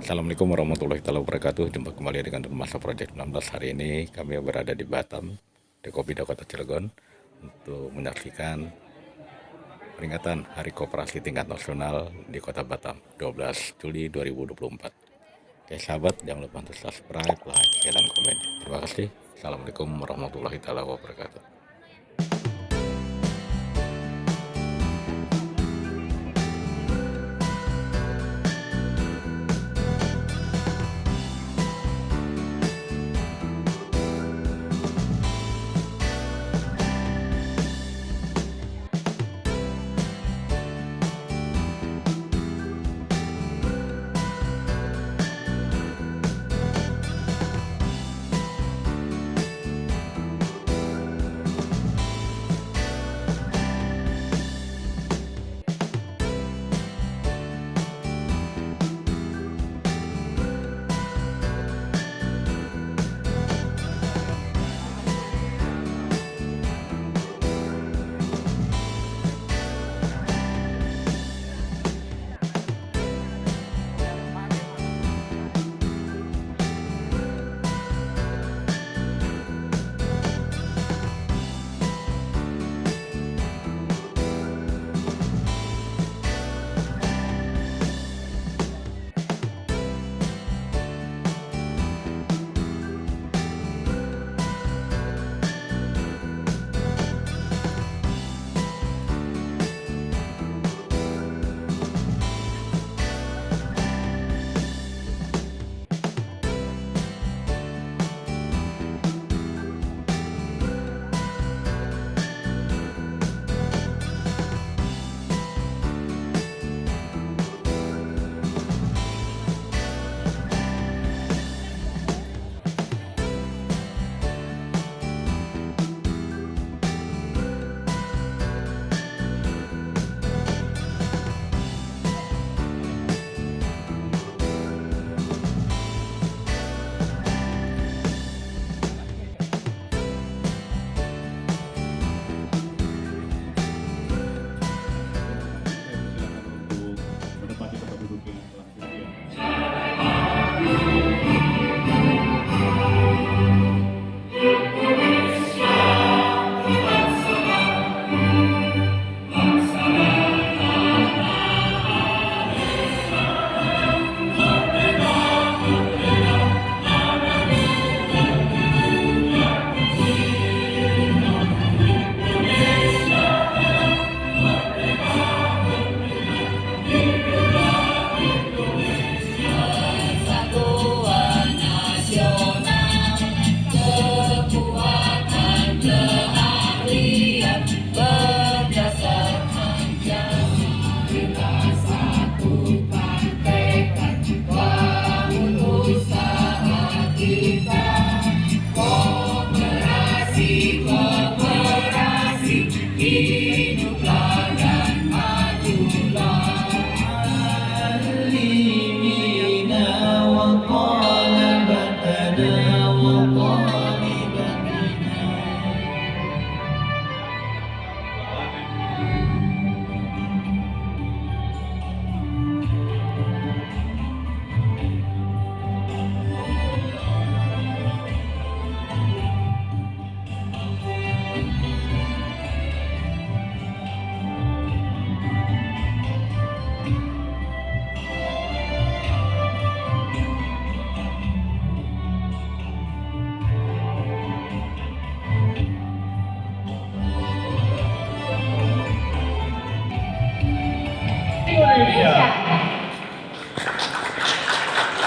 Assalamualaikum warahmatullahi wabarakatuh. Jumpa kembali dengan Masa Project 16. Hari ini kami berada di Batam, di Kopida Kota Cilegon, untuk menyaksikan peringatan Hari Koperasi Tingkat Nasional di Kota Batam, 12 Juli 2024. Oke sahabat, jangan lupa untuk subscribe, like, share, dan komen. Terima kasih. Assalamualaikum warahmatullahi wabarakatuh.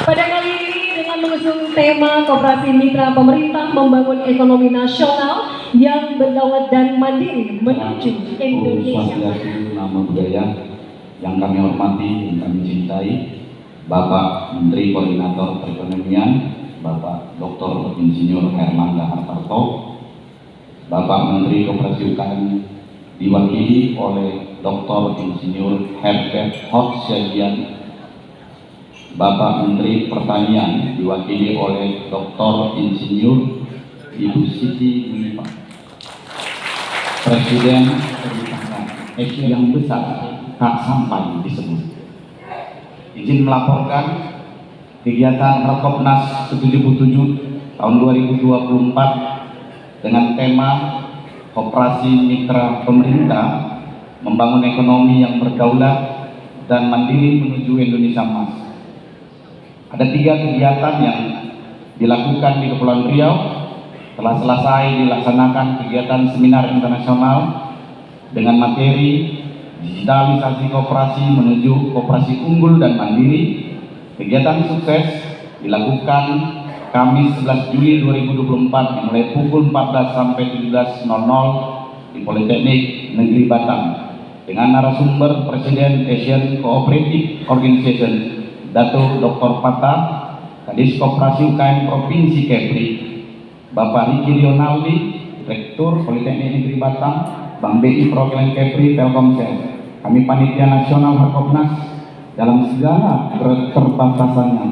Pada kali ini dengan mengusung tema Koperasi Mitra Pemerintah Membangun Ekonomi Nasional yang berdaulat dan mandiri menuju Indonesia. Nama budaya yang kami hormati, yang kami cintai, Bapak Menteri Koordinator Perekonomian, Bapak Dr. Insinyur Herlangga Hartarto, Bapak Menteri Koperasi UKM diwakili oleh Dr. Insinyur Herbert Hotselian, Bapak Menteri Pertanian diwakili oleh Dr. Insinyur Ibu Siti Nurbaya, Presiden Pemerintahan yang besar tak sampai disebut. Izin melaporkan kegiatan Rakopnas ke-77 tahun 2024 dengan tema Koperasi Mitra Pemerintah Membangun Ekonomi yang Berdaulat dan Mandiri Menuju Indonesia Emas. Ada 3 kegiatan yang dilakukan di Kepulauan Riau. Telah selesai dilaksanakan kegiatan seminar internasional dengan materi digitalisasi koperasi menuju koperasi unggul dan mandiri. Kegiatan sukses dilakukan Kamis 11 Juli 2024 dimulai pukul 14 sampai 17.00 di Politeknik Negeri Batam dengan narasumber Presiden Asian Cooperative Organization Dato Dr. Pata, Kadis Koperasi UKM Provinsi Kepri, Bapak Riki Rionaldi, Rektur Politeknik Negeri Batam, Bang BI Program Kepri Telkomsel. Kami Panitia Nasional Rakopnas dalam segala keterbatasannya,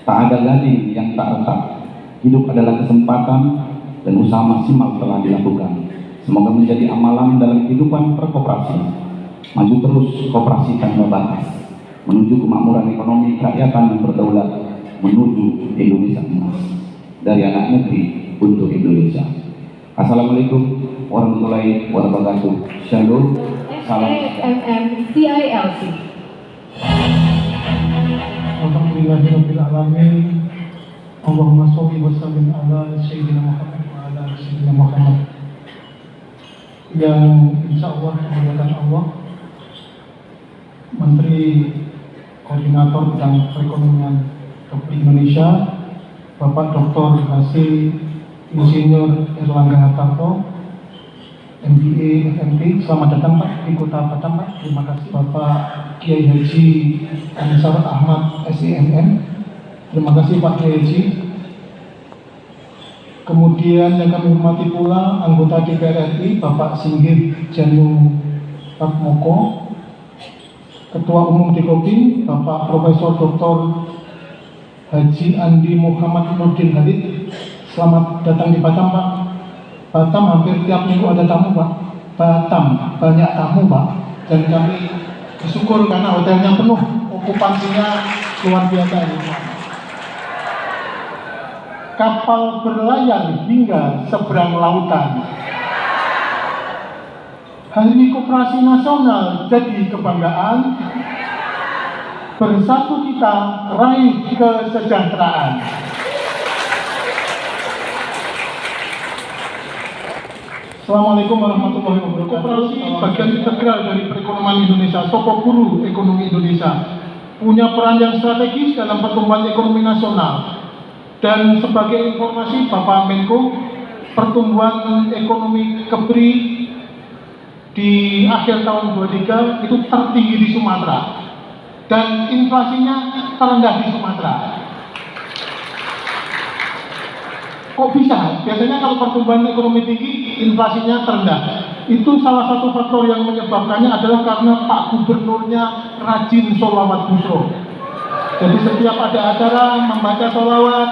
tak ada gading yang tak retak. Hidup adalah kesempatan dan usaha maksimal telah dilakukan. Semoga menjadi amalan dalam kehidupan berkoperasi. Maju terus koperasi tanpa batas, menuju kemakmuran ekonomi kerakyatan yang berdaulat, menuju Indonesia Emas. Dari anak negeri untuk Indonesia. Assalamualaikum warahmatullahi wabarakatuh. Shalom. Salam. CILC. Alhamdulillahirabbil alamin. Allahumma sholli wa sallim ala sayyidina Muhammad wa ala sayyidina Muhammad. Yang insya Allah kemuliaan Allah, Menteri Koordinator Bidang Perekonomian Republik Indonesia, Bapak Dr. Haji Insinyur Erlangga Hartarto, MBA, FMD. Selamat datang Pak di Kota Batam Pak. Terima kasih. Bapak Kiai Haji Ansar Ahmad SEMN. Terima kasih Pak Kiai Haji. Kemudian yang kami hormati pula anggota DPR RI Bapak Singgih Janu Patmoko, Ketua Umum Dikopi Bapak Profesor Dr. Haji Andi Muhammad Nurdin Halid. Selamat datang di Batam Pak. Batam hampir tiap minggu ada tamu Pak. Batam banyak tamu Pak. Dan kami bersyukur karena hotelnya penuh, okupansinya luar biasa ini Pak. Kapal berlayar hingga seberang lautan. Hari Koperasi Nasional jadi kebanggaan. Bersatu kita raih kesejahteraan. Assalamualaikum warahmatullahi wabarakatuh. Koperasi bagian integral dari perekonomian Indonesia, sokok guru ekonomi Indonesia, punya peran yang strategis dalam pertumbuhan ekonomi nasional. Dan sebagai informasi Bapak Menko, pertumbuhan ekonomi Kepri di akhir tahun 23 itu tertinggi di Sumatera. Dan inflasinya terendah di Sumatera. Kok bisa? Biasanya kalau pertumbuhan ekonomi tinggi, inflasinya terendah. Itu salah satu faktor yang menyebabkannya adalah karena Pak Gubernurnya rajin sholawat busro. Jadi setiap ada acara membaca sholawat,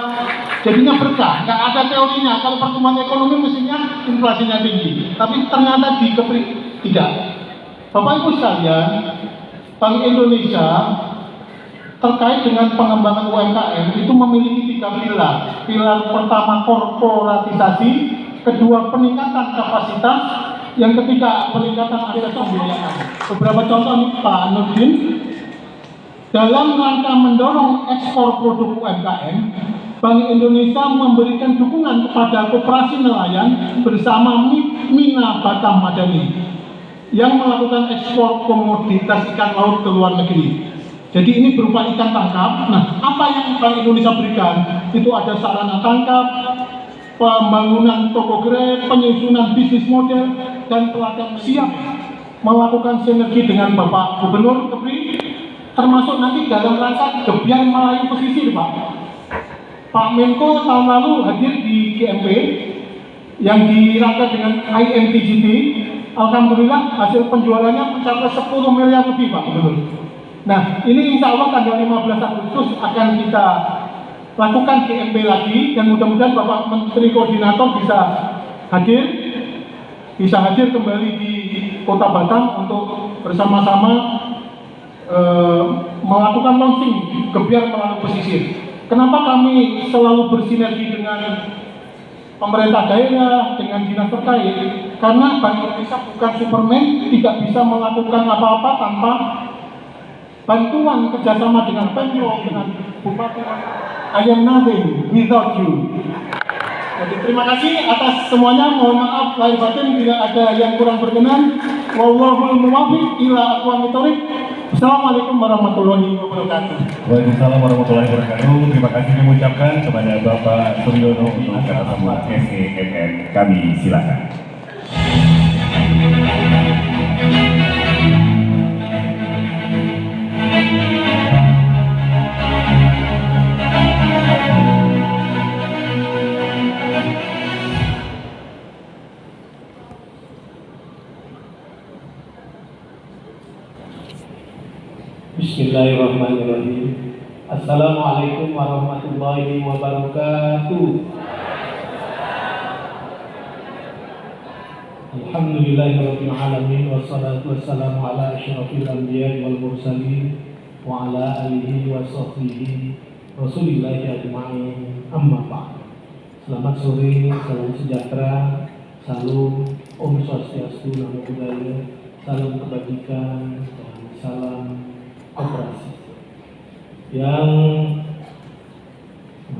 jadinya berkah. Nggak ada teorinya. Kalau pertumbuhan ekonomi mestinya inflasinya tinggi. Tapi ternyata di Kepri tidak. Bapak Ibu sekalian, Bank Indonesia terkait dengan pengembangan UMKM itu memiliki 3 pilar. Pilar pertama korporatisasi, kedua peningkatan kapasitas, yang ketiga peningkatan akses pembiayaan. Beberapa contoh nih Pak Nurdin, dalam rangka mendorong ekspor produk UMKM, Bank Indonesia memberikan dukungan kepada koperasi nelayan bersama Mina Batam Madani yang melakukan ekspor komoditas ikan laut ke luar negeri. Jadi ini berupa ikan tangkap. Nah, apa yang Bank Indonesia berikan? Itu ada sarana tangkap, pembangunan toko gerai, penyusunan bisnis model, dan pelatihan. Siap melakukan sinergi dengan Bapak Gubernur Kepri, termasuk nanti dalam rangka Gebiar Melayu Pesisir Pak. Pak Menko tahun lalu hadir di GMP yang dirangka dengan IMTGT. Alhamdulillah hasil penjualannya mencapai 10 miliar lebih Pak Gubernur. Nah ini insya Allah tanggal 15 Agustus akan kita lakukan GMP lagi, dan mudah-mudahan Bapak Menteri Koordinator bisa hadir kembali di Kota Batam untuk bersama-sama melakukan launching gebiar melalui pesisir. Kenapa kami selalu bersinergi dengan pemerintah daerah, dengan dinas terkait? Karena Bank Indonesia bukan Superman, tidak bisa melakukan apa-apa tanpa bantuan kerjasama dengan Pemprov, dengan Bupati. I am nothing without you. Jadi terima kasih atas semuanya. Mohon maaf lahir batin bila ada yang kurang berkenan. Wallahul muwaffiq ila aqwamit thoriq. Assalamualaikum warahmatullahi wabarakatuh. Waalaikumsalam warahmatullahi wabarakatuh. Terima kasih mengucapkan kepada Bapak Suryono untuk kata sambutan SEMN. Kami silakan. Bismillahirrahmanirrahim. Assalamualaikum warahmatullahi wabarakatuh. Alhamdulillahirabbil alamin wassalatu wassalamu ala asyrafil anbiya'i wal mursalin wa ala alihi wa sahbihi rasulillahi ajma'in. Amma ba'd. Selamat sore, salam sejahtera, salam Om Swastiastu, Namo Buddhaya, salam kebajikan, dan salam operasi yang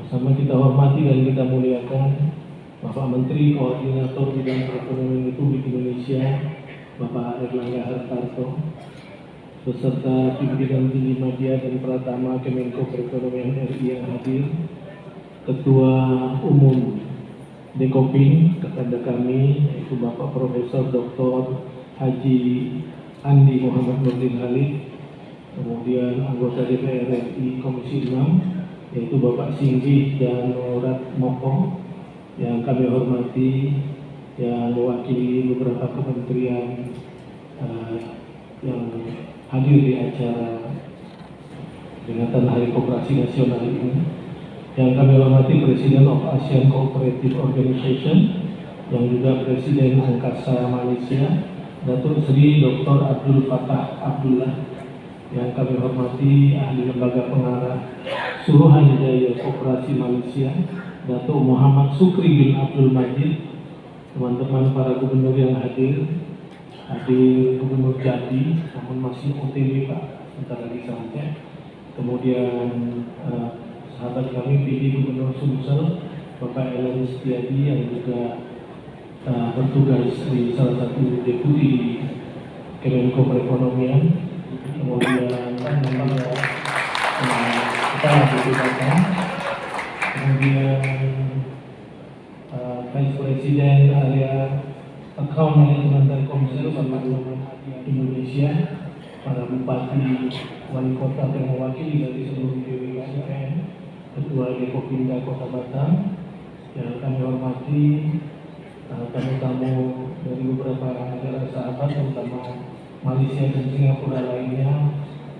sama kita hormati dan kita muliakan Bapak Menteri Koordinator Bidang Perekonomian Republik Indonesia Bapak Erlangga Hartarto beserta pimpinan tinggi media dan Pratama Kemenko Perekonomian RI yang hadir, Ketua Umum Dekopin kepada kami yaitu Bapak Profesor Dr. Haji Andi Muhammad Nurdin Halid, kemudian anggota DPR RI Komisi 6 yaitu Bapak Singgih dan Norat Moko yang kami hormati, yang mewakili beberapa kementerian yang hadir di acara peringatan Hari Koperasi Nasional ini, yang kami hormati Presiden of Asian Cooperative Organization yang juga Presiden Angkasa Malaysia Datuk Seri Dr. Abdul Fattah Abdullah, yang kami hormati ahli lembaga pengarah Suruhanjaya Koperasi Malaysia Datuk Muhammad Sukri bin Abdul Majid, teman-teman para gubernur yang hadir Gubernur Jambi namun masih OTW Pak, sebentar lagi sampai, kemudian sahabat kami PD Gubernur Sumsel Bapak Ellen Setiadi yang juga bertugas di salah satu deputi di Kemenko Perekonomian, kemudian kepala BPKK, kemudian Vice President area Account Management dan Komisaris Bapak Indonesia, para bupati, wali kota yang mewakili dari seluruh BWKN, Ketua Dekopinda Kota Batam yang kami hormati, tamu-tamu dari beberapa negara sahabat terutama Malaysia dan Singapura lainnya,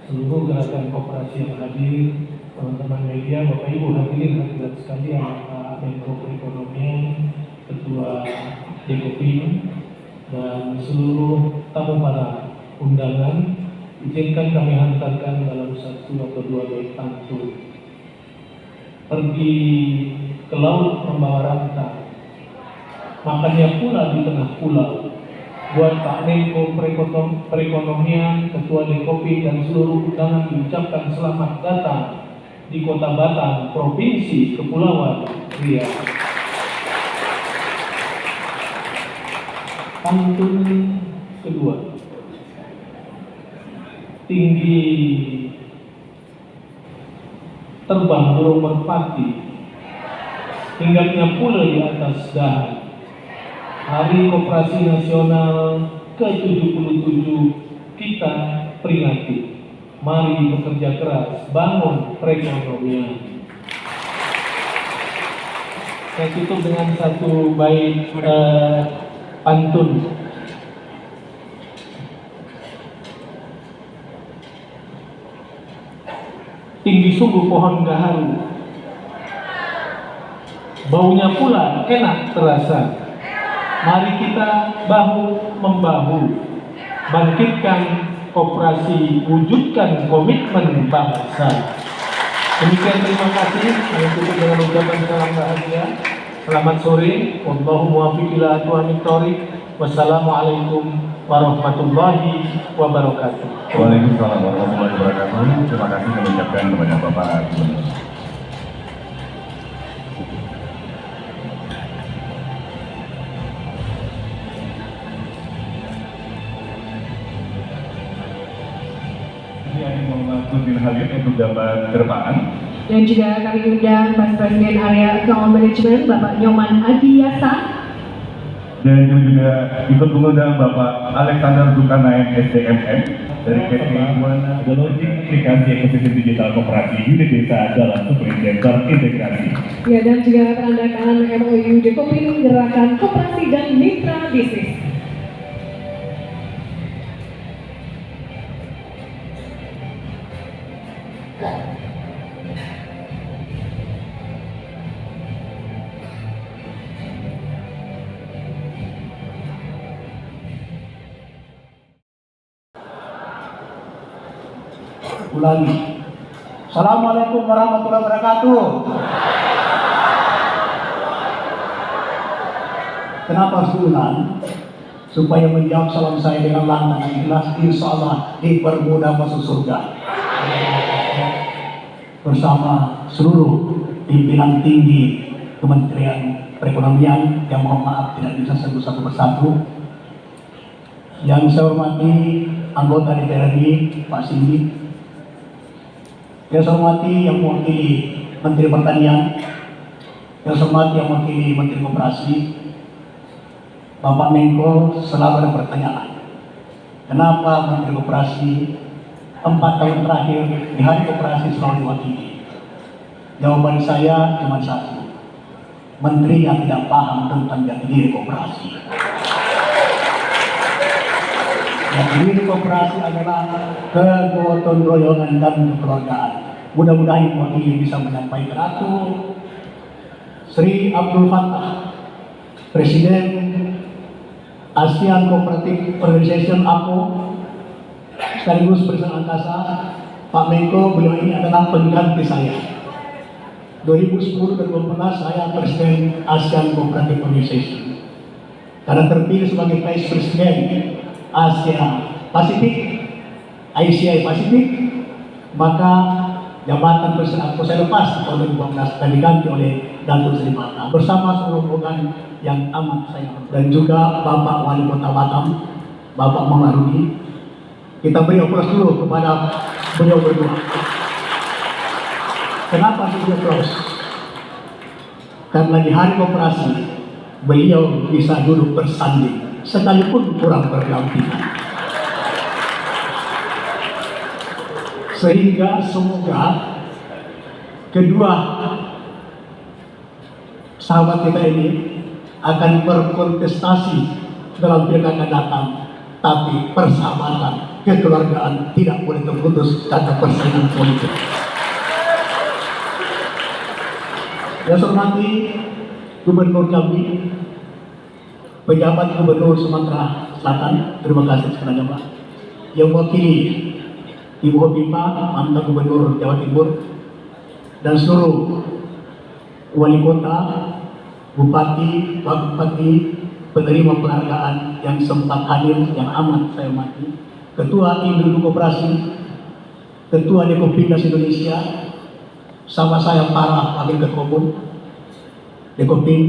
seluruh gerakan koperasi yang hadir, teman-teman media, Bapak Ibu hadirin hadirat sekalian, Pak Menko Perekonomian, Ketua Dekopin, dan seluruh tamu para undangan, izinkan kami hantarkan dalam satu atau dua bait pantun. Pergi ke laut membawa rantang, makannya pula di tengah pulau. Buat Pak Menko Perekonomian, Ketua Dekopin dan seluruh undangan diucapkan selamat datang di Kota Batam, Provinsi Kepulauan Riau. Pantun kedua. Tinggi terbang burung merpati, hinggapnya pula di atas dahan. Hari Koperasi Nasional ke-77 kita peringati. Mari bekerja keras, bangun perekonomian. Saya tutup dengan satu bait pantun. Tinggi sungguh pohon gaharu, baunya pula enak terasa. Mari kita bahu membahu bangkitkan koperasi wujudkan komitmen bangsa. Demikian, terima kasih. Saya tutup dengan ucapan salam bahagia. Selamat sore. Wallahu muwaffiq ila aqwamit thoriq. Wassalamualaikum warahmatullahi wabarakatuh. Waalaikumsalam warahmatullahi wabarakatuh. Terima kasih kami ucapkan kepada Bapak Gubernur. Muhammad Nurdin Halid untuk dapat ke depan. Dan juga kami undang Vice President Area Account Management Bapak Nyoman Adiyasa. Dan juga ikut mengundang Bapak Alexander Zulkarnain SDMM dari PT Buana Logik Aplikasi Ekosistem Digital Koperasi Unit Desa Dalam Supply Center Integrasi. Ya, dan juga penandatangan MOU Dekopin Gerakan Koperasi dan Mitra Bisnis. Ulangi. Assalamualaikum warahmatullahi wabarakatuh. Kenapa harus diulang? Supaya menjawab salam saya dengan lantang dan jelas, insya Allah dipermudah masuk surga. Bersama seluruh pimpinan tinggi Kementerian Perekonomian yang mohon maaf tidak bisa sebut satu persatu. Yang saya hormati anggota DPRD Pak Sindi, yang saya hormati yang mewakili Menteri Pertanian, yang saya hormati yang mewakili Menteri Koperasi, Bapak Menko. Selalu ada pertanyaan, kenapa Menteri Koperasi 4 tahun terakhir di Hari Koperasi selalu diwakili? Jawaban saya cuma satu, Menteri yang tidak paham tentang jati diri koperasi. Jati diri koperasi adalah kegotong royongan dan kekeluargaan. Mudah-mudahan mewakili bisa menyampaikan itu. Sri Abdul Fattah, Presiden ASEAN Cooperative Organization APO, sekaligus Presiden Angkasa, Pak Menko, beliau ini adalah pengganti saya. 2010 dan 2014 saya Presiden ASEAN Cooperative Organization. Karena terpilih sebagai Vice President Asia Pasifik, ICI Pasifik, maka jabatan Presiden APO saya lepas tahun 2015 dan diganti oleh Datuk Seri Fattah bersama seluruh rombongan yang amat saya hormati, dan juga Bapak Wali Kota Batam, Bapak Muhammad Rudi. Kita beri aplaus dulu kepada beliau berdua. Kenapa beliau aplaus? Karena di Hari Koperasi beliau bisa duduk bersanding sekalipun kurang berdampingan. Sehingga semoga kedua sahabat kita ini akan berkontestasi dalam pilkada datang, tapi persahabatan, kekeluargaan tidak boleh terputus karena persaingan politik. Yang saya hormati Gubernur Jambi, pejabat Gubernur Sumatera Selatan, terima kasih sekali Pak. Yang mewakili Ibu Hopipa, mantan Gubernur Jawa Timur, dan seluruh wali kota, bupati, wakil bupati, penerima penghargaan yang sempat hadir, yang amat saya hormati, Ketua Induk Koperasi, Ketua Dekopinas Indonesia, sama saya para wakil ketua umum Dekopin,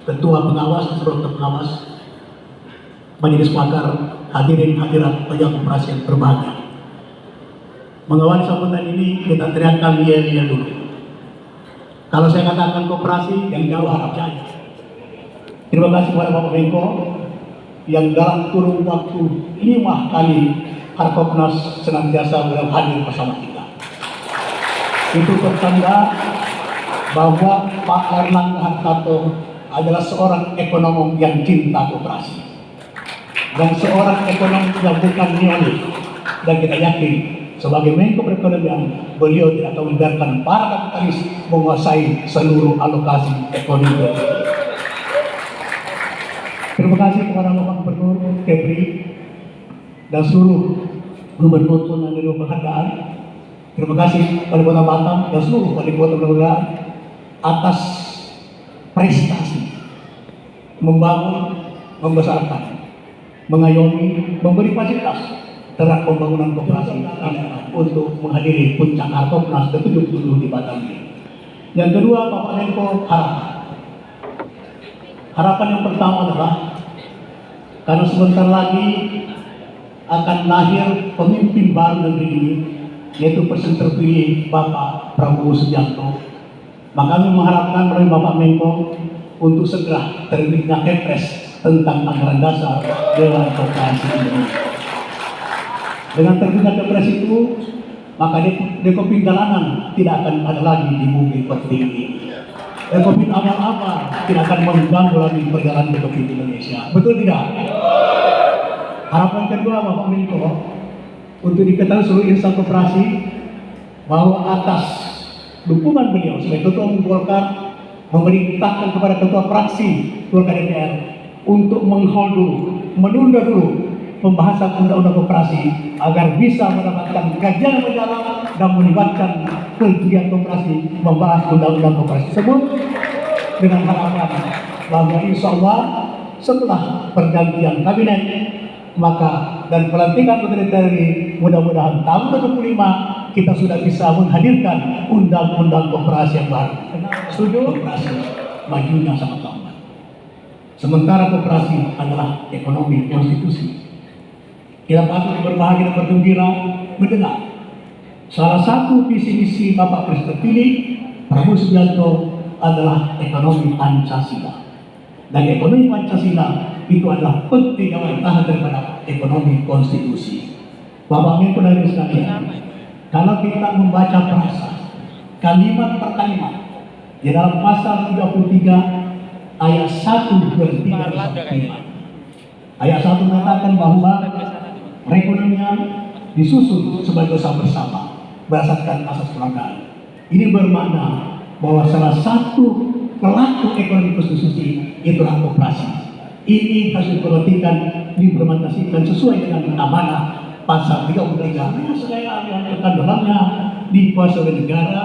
Ketua Pengawas, seluruh pengawas, Majelis Pakar, hadirin hadirat pejabat koperasi yang berbahagia. Mengawali sambutan ini kita teriakkan iya dulu. Kalau saya katakan koperasi, yang jauh harap jaya. Terima kasih kepada Bapak Menko yang dalam kurun waktu 5 kali Harkopnas senantiasa beliau hadir bersama kita. Itu pertanda bahwa Pak Erlangga Hartarto adalah seorang ekonom yang cinta koperasi dan seorang ekonom yang bukan nionis, dan kita yakin sebagai Menko Perekonomian beliau tidak akan membiarkan para kapitalis menguasai seluruh alokasi ekonomi. Terima kasih kepada Bapak Gubernur Kepri dan seluruh Gubernur pun menerima penghargaan. Terima kasih kepada Kota Batam dan seluruh wali kota negara atas prestasi membangun, membesarkan, mengayomi, memberi fasilitas terhadap pembangunan koperasi untuk menghadiri puncak Harkopnas ke-77 di Batam ini. Yang kedua, Bapak Menko, harapan yang pertama adalah karena sebentar lagi akan lahir pemimpin baru negeri ini, yaitu Presiden terpilih Bapak Prabowo Subianto. Maka kami mengharapkan melalui Bapak Menko untuk segera terbitnya Kepres tentang anggaran dasar Dewan Koperasi Indonesia. Dengan terbitnya Kepres itu, maka Dekopin jalanan tidak akan ada lagi di bumi pertiwi. Dekopin awal-awal tidak akan mengganggu lagi perjalanan Dekopin Indonesia. Betul tidak? Harapan kedua Bapak Menko untuk diketahui seluruh insan koperasi bahwa atas dukungan beliau sebagai Ketua Umum Golkar memerintahkan kepada Ketua Fraksi Golkar DPR untuk menunda dulu pembahasan undang-undang koperasi agar bisa mendapatkan kajian mendalam dan melibatkan kegiatan koperasi membahas undang-undang koperasi tersebut dengan harapan bahwa insya Allah setelah pergantian kabinet maka dan pelantikan menteri mudah-mudahan tahun 2025 kita sudah bisa menghadirkan undang-undang koperasi yang baru. Setuju? Koperasi majunya sangat lambat. Sementara koperasi adalah ekonomi konstitusi. Kita patut berbahagia dan bergembira mendengar salah satu visi misi Bapak Presiden terpilih Prabowo Subianto adalah ekonomi Pancasila. Dan ekonomi Pancasila itu adalah penting yang tahan daripada ekonomi konstitusi. Bapak Menko dan sekalian, kalau kita membaca frasa kalimat per kalimat di dalam pasal 33 ayat 1 bertiga ayat 1 mengatakan bahwa perekonomian disusun sebagai usaha bersama berdasarkan asas pelanggaran. Ini bermakna bahwa salah satu pelaku ekonomi konstitusi itulah koperasi. Ini harus diperhatikan, diimplementasikan sesuai dengan amanah pasal 33 yang tekan dalamnya dikuasai oleh negara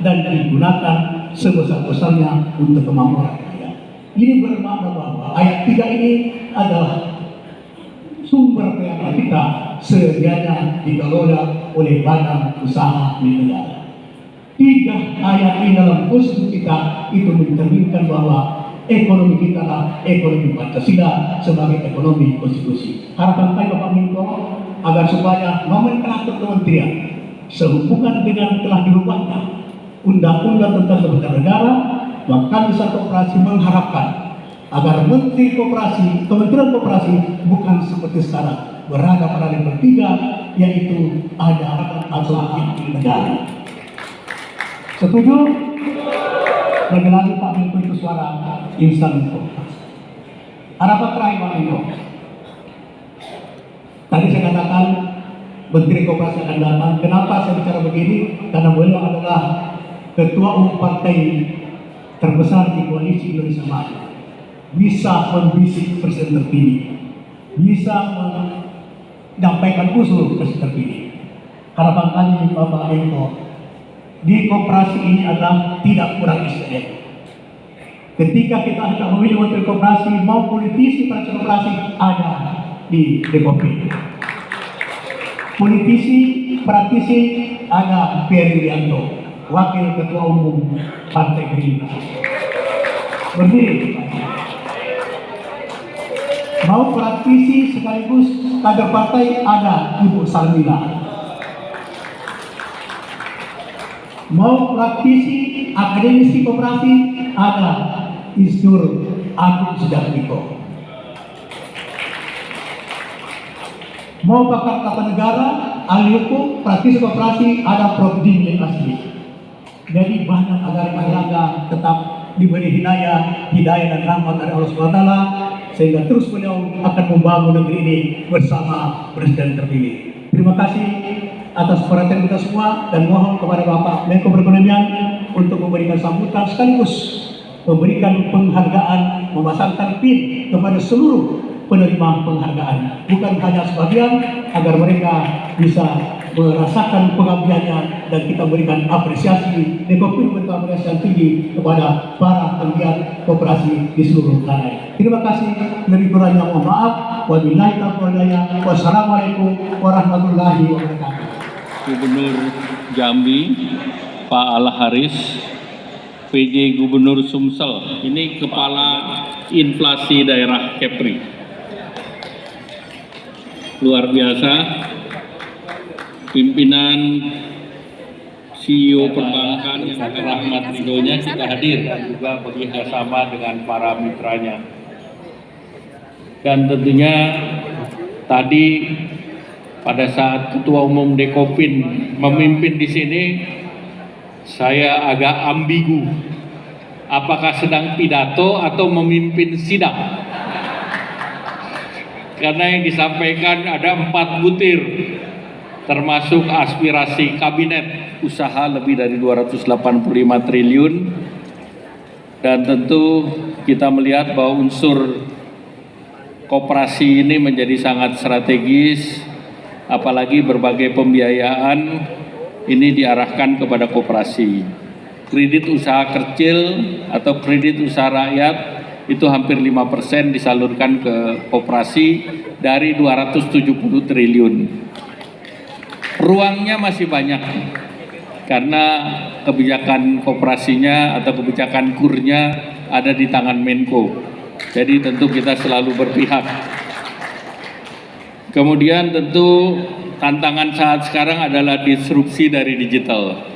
dan digunakan sebesar-besarnya untuk kemakmuran rakyat. Ini bermakna bahwa ayat 3 ini adalah sumber kekayaan kita sedianya dikelola oleh badan usaha milik negara. 3 ayat ini dalam konstitusi kita itu mencerminkan bahwa ekonomi kita adalah ekonomi Pancasila sebagai ekonomi konstitusi. Harapan saya Bapak Menko agar supaya nomenklatur kementerian sehubungan dengan telah dirubahnya undang-undang tentang lembaga negara, maka bisa koperasi mengharapkan agar Menteri Koperasi, Kementerian Koperasi bukan seperti sekarang berada pada level 3, yaitu ada atau negara. Setuju? Lagi-lagi Pak Menko itu suara insan koperasi. Harapan terakhir Pak Menko. Tadi saya katakan Menteri Koperasi akan datang. Kenapa saya bicara begini? Karena beliau adalah Ketua Umum Partai terbesar di Koalisi Indonesia Maju. Bisa membisik Presiden terpilih, bisa menyampaikan usul Presiden terpilih. Harapan kami Bapak Menko di koperasi ini adalah tidak kurang SDM. Ketika kita akan memilih Menteri Koperasi, mau politisi partai koperasi ada di Dekopin. Politisi, praktisi ada Ferry Rianto, Wakil Ketua Umum Partai Gerindra. Berdiri. Mau praktisi sekaligus kader partai ada Ibu Sarmila. Mau praktisi akademisi koperasi ada Isnur Agung Sudarmiko. Mau pakar tata negara, ahli hukum, praktisi koperasi ada Prof. Dimli Asli. Jadi banyak agar erlangga tetap diberi hidayah dan rahmat dari Allah SWT, sehingga terus beliau akan membangun negeri ini bersama Presiden terpilih. Terima kasih atas perhatian kita semua dan mohon kepada Bapak Menko Perekonomian untuk memberikan sambutan sekaligus memberikan penghargaan, memasangkan PIN kepada seluruh penerima penghargaan. Bukan hanya sebagian, agar mereka bisa merasakan pengabdiannya dan kita berikan apresiasi, recognition yang tinggi kepada para penggiat koperasi di seluruh tanah air. Terima kasih, lebih kurangnya mohon maaf. Wabillahi taufiq wal hidayah. Wassalamualaikum warahmatullahi wabarakatuh. Gubernur Jambi, Pak Al Haris, PJ Gubernur Sumsel, ini Kepala Inflasi Daerah Kepri. Luar biasa, pimpinan CEO perbankan yang rahmat ridhonya kita hadir dan juga bekerja sama dengan para mitranya. Dan tentunya tadi pada saat Ketua Umum Dekopin memimpin di sini, saya agak ambigu. Apakah sedang pidato atau memimpin sidang? Karena yang disampaikan ada 4 butir, termasuk aspirasi kabinet usaha lebih dari 285 triliun. Dan tentu kita melihat bahwa unsur koperasi ini menjadi sangat strategis, apalagi berbagai pembiayaan ini diarahkan kepada koperasi. Kredit usaha kecil atau kredit usaha rakyat itu hampir 5% disalurkan ke koperasi dari 270 triliun. Ruangnya masih banyak karena kebijakan koperasinya atau kebijakan kurnya ada di tangan Menko. Jadi tentu kita selalu berpihak. Kemudian tentu tantangan saat sekarang adalah disrupsi dari digital.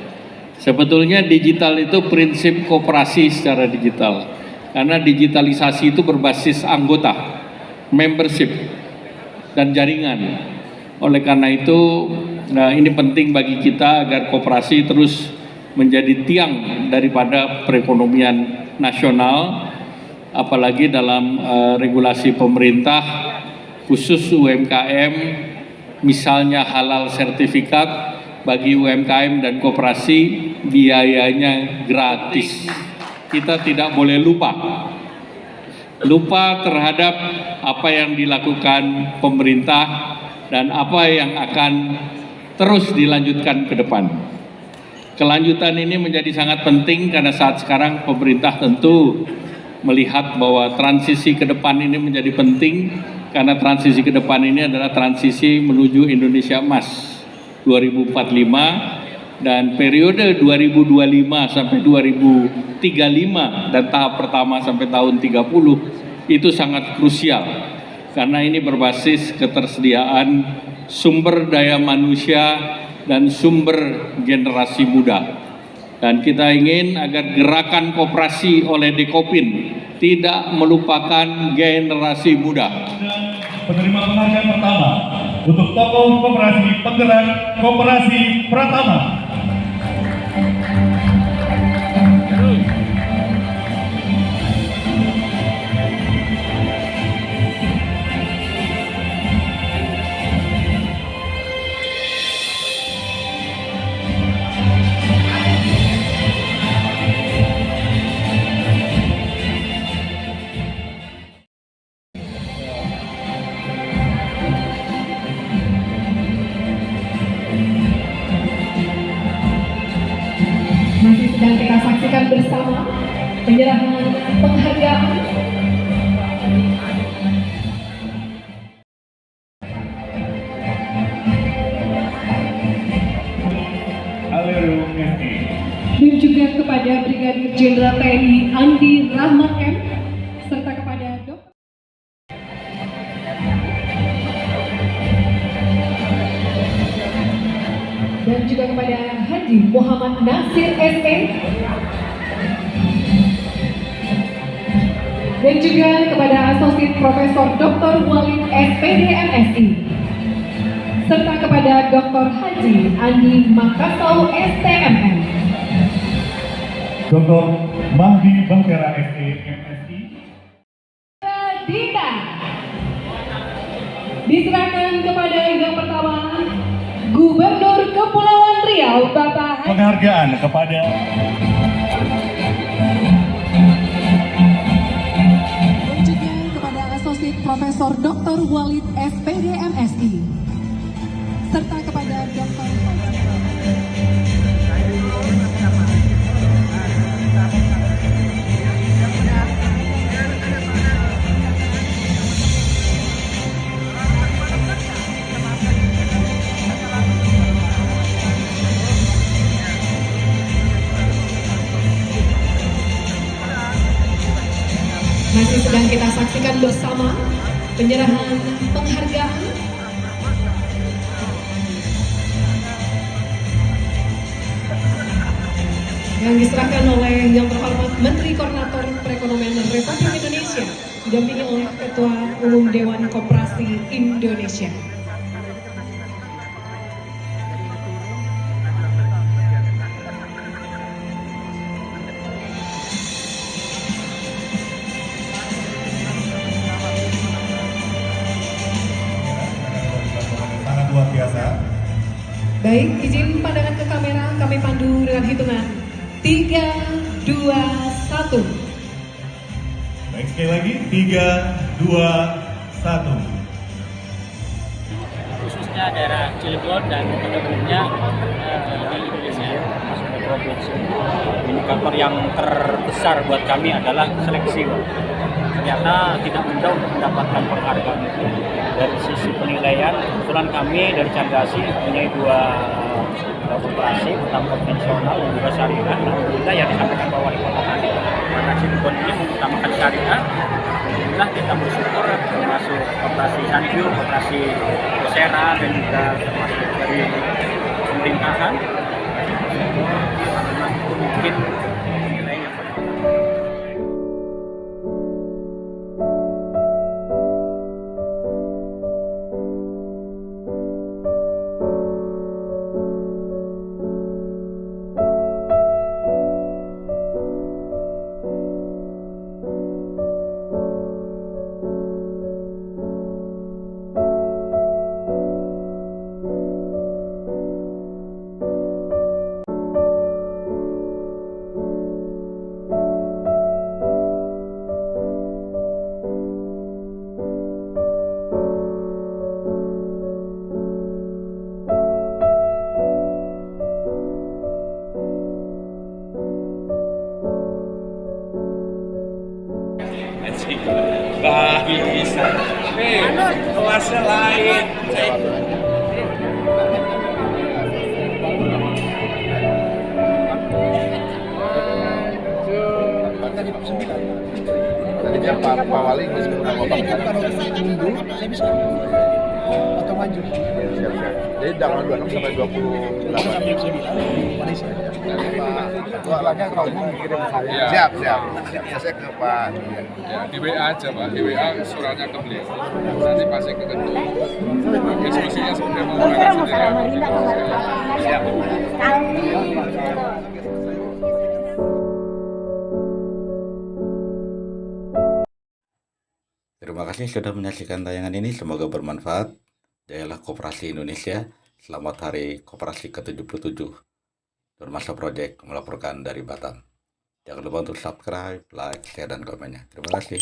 Sebetulnya digital itu prinsip koperasi secara digital. Karena digitalisasi itu berbasis anggota, membership, dan jaringan. Oleh karena itu, ini penting bagi kita agar koperasi terus menjadi tiang daripada perekonomian nasional, apalagi dalam regulasi pemerintah, khusus UMKM, misalnya halal sertifikat, bagi UMKM dan koperasi biayanya gratis. Kita tidak boleh lupa terhadap apa yang dilakukan pemerintah dan apa yang akan terus dilanjutkan ke depan. Kelanjutan ini menjadi sangat penting karena saat sekarang pemerintah tentu melihat bahwa transisi ke depan ini menjadi penting, karena transisi ke depan ini adalah transisi menuju Indonesia Emas 2045 dan periode 2025 sampai 2035 dan tahap pertama sampai tahun 30 itu sangat krusial karena ini berbasis ketersediaan sumber daya manusia dan sumber generasi muda. Dan kita ingin agar gerakan koperasi oleh Dekopin tidak melupakan generasi muda. Penerima penghargaan pertama untuk tokoh koperasi penggerak koperasi Pratama. Masih sedang kita saksikan bersama penyerahan penghargaan. Dan juga kepada Brigadir Jenderal TNI Andi Rahmat M, serta kepada Dr. dan juga kepada Haji Muhammad Nasir SM, dan juga kepada Asosiat Profesor Dr. Walid SPD MSI, serta kepada Dr. Haji Andi Makassau STMM, Dr. Mahdi Bangkera STMSI. Dita diserahkan kepada yang pertama Gubernur Kepulauan Riau Bapak Penghargaan kepada dan juga kepada Asosiat Profesor Profesor Dr. Walid SPD MSI, serta kepada Dr. Masih sedang kita saksikan bersama penyerahan penghargaan yang diserahkan oleh Yang Terhormat Menteri Koordinator Perekonomian Republik Indonesia, didampingi oleh Ketua Umum Dewan Koperasi Indonesia. Sangat luar biasa. Baik, izin pandangan ke kamera, kami pandu dengan hitungan 3, 2, 1. Baik, sekali lagi 3, 2, 1. Khususnya daerah Cilegon dan penduduknya di Indonesia masuk ke provinsi. Indikator yang terbesar buat kami adalah seleksi. Ternyata tidak mudah untuk mendapatkan penghargaan itu. Dari sisi penilaian, kebetulan kami dari Candasi mempunyai dua koperasi, pertama konvensional dan juga syariah. Alhamdulillah yang disampaikan Pak Wali Kota tadi, karena Cilegon ini mengutamakan syariah. Alhamdulillah kita bersyukur termasuk koperasi Sanju, koperasi Kosera dan juga termasuk dari pemerintahan. Mungkin nilainya bisa. Kelasnya lain. Tadinya Pak Wali masih ngomong minggu, saya bisa atau maju. Siap-siap. Jadi tanggal 26 sampai 28 Malaysia. Ketua lagi kalau mau kirim saya. Siap. Saya ke Pak. Ya, di WA aja Pak, di WA suratnya ke beliau. Nanti pasti ke ketua. Diskusinya sebenarnya menggunakan sendiri. Siap. Terima kasih sudah menyaksikan tayangan ini, semoga bermanfaat. Jayalah Koperasi Indonesia, selamat Hari Koperasi ke-77. Nurmasa Project melaporkan dari Batam. Jangan lupa untuk subscribe, like, share, dan komennya. Terima kasih.